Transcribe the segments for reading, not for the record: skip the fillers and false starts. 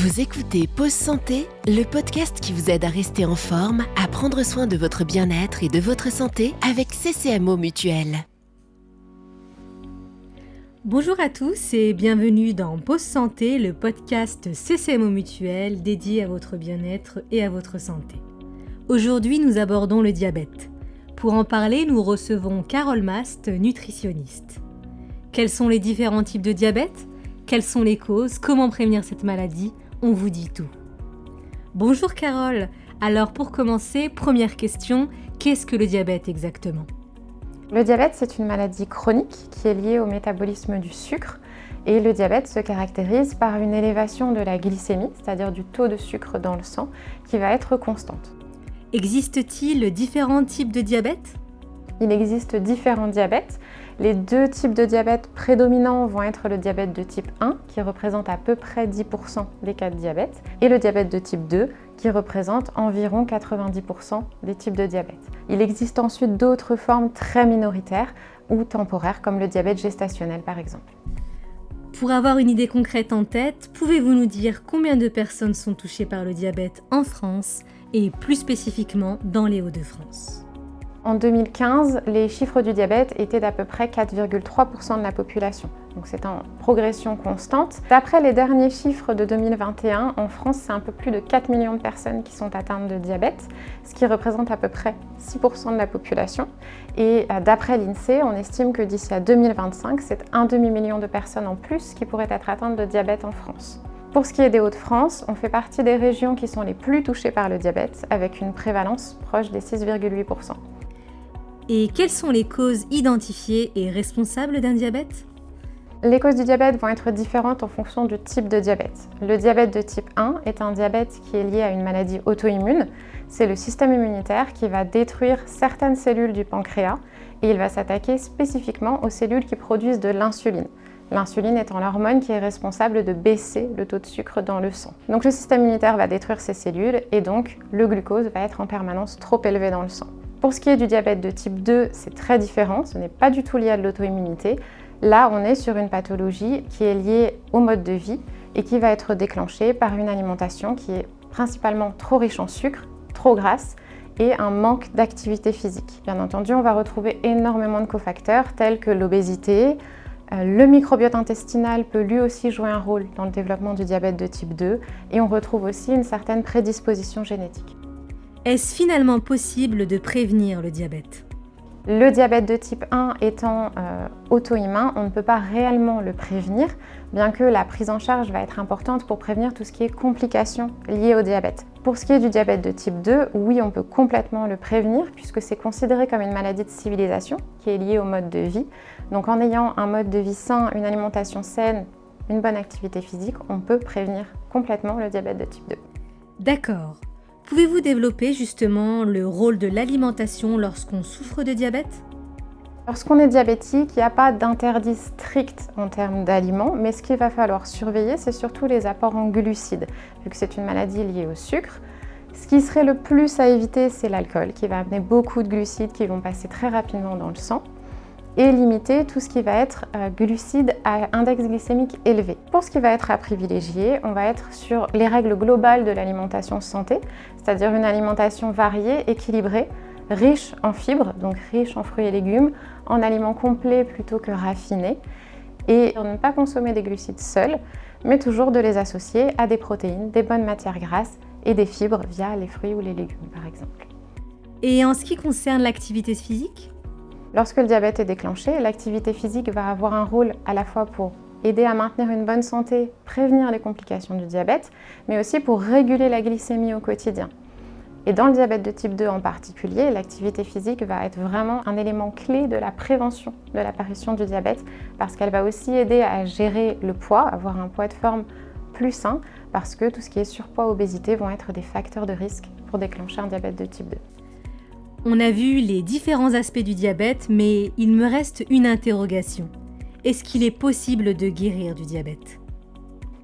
Vous écoutez Pause Santé, le podcast qui vous aide à rester en forme, à prendre soin de votre bien-être et de votre santé avec CCMO Mutuelle. Bonjour à tous et bienvenue dans Pause Santé, le podcast CCMO Mutuelle dédié à votre bien-être et à votre santé. Aujourd'hui, nous abordons le diabète. Pour en parler, nous recevons Carole Mast, nutritionniste. Quels sont les différents types de diabète ? Quelles sont les causes ? Comment prévenir cette maladie ? On vous dit tout. Bonjour Carole. Alors pour commencer, première question, qu'est-ce que le diabète exactement ? Le diabète, c'est une maladie chronique qui est liée au métabolisme du sucre. Et le diabète se caractérise par une élévation de la glycémie, c'est-à-dire du taux de sucre dans le sang, qui va être constante. Existe-t-il différents types de diabète ? Il existe différents diabètes. Les deux types de diabète prédominants vont être le diabète de type 1, qui représente à peu près 10% des cas de diabète, et le diabète de type 2, qui représente environ 90% des types de diabète. Il existe ensuite d'autres formes très minoritaires ou temporaires, comme le diabète gestationnel par exemple. Pour avoir une idée concrète en tête, pouvez-vous nous dire combien de personnes sont touchées par le diabète en France et plus spécifiquement dans les Hauts-de-France ? En 2015, les chiffres du diabète étaient d'à peu près 4,3% de la population. Donc c'est en progression constante. D'après les derniers chiffres de 2021, en France, c'est un peu plus de 4 millions de personnes qui sont atteintes de diabète, ce qui représente à peu près 6% de la population. Et d'après l'INSEE, on estime que d'ici à 2025, c'est un demi-million de personnes en plus qui pourraient être atteintes de diabète en France. Pour ce qui est des Hauts-de-France, on fait partie des régions qui sont les plus touchées par le diabète, avec une prévalence proche des 6,8%. Et quelles sont les causes identifiées et responsables d'un diabète ? Les causes du diabète vont être différentes en fonction du type de diabète. Le diabète de type 1 est un diabète qui est lié à une maladie auto-immune. C'est le système immunitaire qui va détruire certaines cellules du pancréas et il va s'attaquer spécifiquement aux cellules qui produisent de l'insuline. L'insuline étant l'hormone qui est responsable de baisser le taux de sucre dans le sang. Donc le système immunitaire va détruire ces cellules et donc le glucose va être en permanence trop élevé dans le sang. Pour ce qui est du diabète de type 2, c'est très différent, ce n'est pas du tout lié à de l'auto-immunité. Là, on est sur une pathologie qui est liée au mode de vie et qui va être déclenchée par une alimentation qui est principalement trop riche en sucre, trop grasse et un manque d'activité physique. Bien entendu, on va retrouver énormément de cofacteurs tels que l'obésité. Le microbiote intestinal peut lui aussi jouer un rôle dans le développement du diabète de type 2 et on retrouve aussi une certaine prédisposition génétique. Est-ce finalement possible de prévenir le diabète ? Le diabète de type 1 étant auto-immun, on ne peut pas réellement le prévenir, bien que la prise en charge va être importante pour prévenir tout ce qui est complications liées au diabète. Pour ce qui est du diabète de type 2, oui, on peut complètement le prévenir puisque c'est considéré comme une maladie de civilisation qui est liée au mode de vie. Donc en ayant un mode de vie sain, une alimentation saine, une bonne activité physique, on peut prévenir complètement le diabète de type 2. D'accord. Pouvez-vous développer justement le rôle de l'alimentation lorsqu'on souffre de diabète ? Lorsqu'on est diabétique, il n'y a pas d'interdit strict en termes d'aliments, mais ce qu'il va falloir surveiller, c'est surtout les apports en glucides, vu que c'est une maladie liée au sucre. Ce qui serait le plus à éviter, c'est l'alcool, qui va amener beaucoup de glucides qui vont passer très rapidement dans le sang, et limiter tout ce qui va être glucides à index glycémique élevé. Pour ce qui va être à privilégier, on va être sur les règles globales de l'alimentation santé, c'est-à-dire une alimentation variée, équilibrée, riche en fibres, donc riche en fruits et légumes, en aliments complets plutôt que raffinés, et ne pas consommer des glucides seuls, mais toujours de les associer à des protéines, des bonnes matières grasses et des fibres via les fruits ou les légumes par exemple. Et en ce qui concerne l'activité physique ? Lorsque le diabète est déclenché, l'activité physique va avoir un rôle à la fois pour aider à maintenir une bonne santé, prévenir les complications du diabète, mais aussi pour réguler la glycémie au quotidien. Et dans le diabète de type 2 en particulier, l'activité physique va être vraiment un élément clé de la prévention de l'apparition du diabète parce qu'elle va aussi aider à gérer le poids, avoir un poids de forme plus sain parce que tout ce qui est surpoids, obésité vont être des facteurs de risque pour déclencher un diabète de type 2. On a vu les différents aspects du diabète, mais il me reste une interrogation. Est-ce qu'il est possible de guérir du diabète ?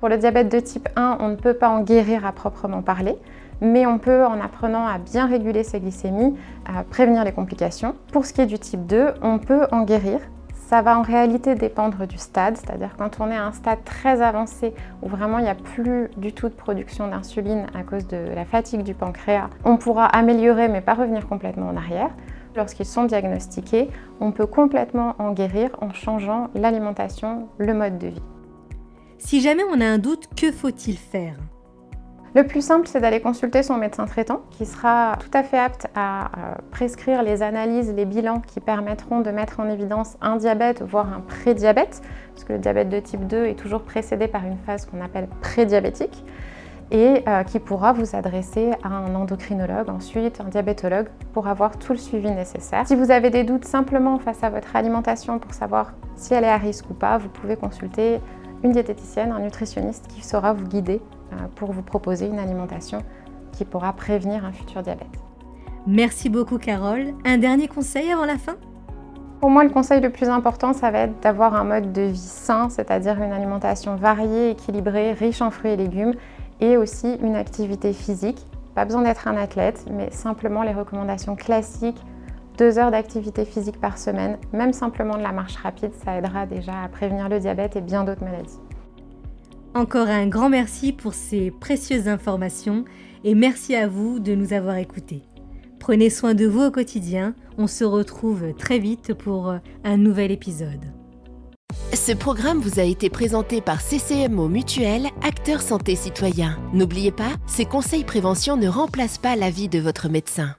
Pour le diabète de type 1, on ne peut pas en guérir à proprement parler, mais on peut, en apprenant à bien réguler ses glycémies, à prévenir les complications. Pour ce qui est du type 2, on peut en guérir Ça va en réalité dépendre du stade, c'est-à-dire quand on est à un stade très avancé où vraiment il n'y a plus du tout de production d'insuline à cause de la fatigue du pancréas, on pourra améliorer mais pas revenir complètement en arrière. Lorsqu'ils sont diagnostiqués, on peut complètement en guérir en changeant l'alimentation, le mode de vie. Si jamais on a un doute, que faut-il faire ? Le plus simple, c'est d'aller consulter son médecin traitant qui sera tout à fait apte à prescrire les analyses, les bilans qui permettront de mettre en évidence un diabète, voire un prédiabète, parce que le diabète de type 2 est toujours précédé par une phase qu'on appelle prédiabétique, et qui pourra vous adresser à un endocrinologue, ensuite un diabétologue, pour avoir tout le suivi nécessaire. Si vous avez des doutes simplement face à votre alimentation pour savoir si elle est à risque ou pas, vous pouvez consulter une diététicienne, un nutritionniste qui saura vous guider pour vous proposer une alimentation qui pourra prévenir un futur diabète. Merci beaucoup Carole. Un dernier conseil avant la fin ? Pour moi, le conseil le plus important, ça va être d'avoir un mode de vie sain, c'est-à-dire une alimentation variée, équilibrée, riche en fruits et légumes, et aussi une activité physique. Pas besoin d'être un athlète, mais simplement les recommandations classiques, 2 heures d'activité physique par semaine, même simplement de la marche rapide, ça aidera déjà à prévenir le diabète et bien d'autres maladies. Encore un grand merci pour ces précieuses informations et merci à vous de nous avoir écoutés. Prenez soin de vous au quotidien, on se retrouve très vite pour un nouvel épisode. Ce programme vous a été présenté par CCMO Mutuelle, acteur santé citoyen. N'oubliez pas, ces conseils prévention ne remplacent pas l'avis de votre médecin.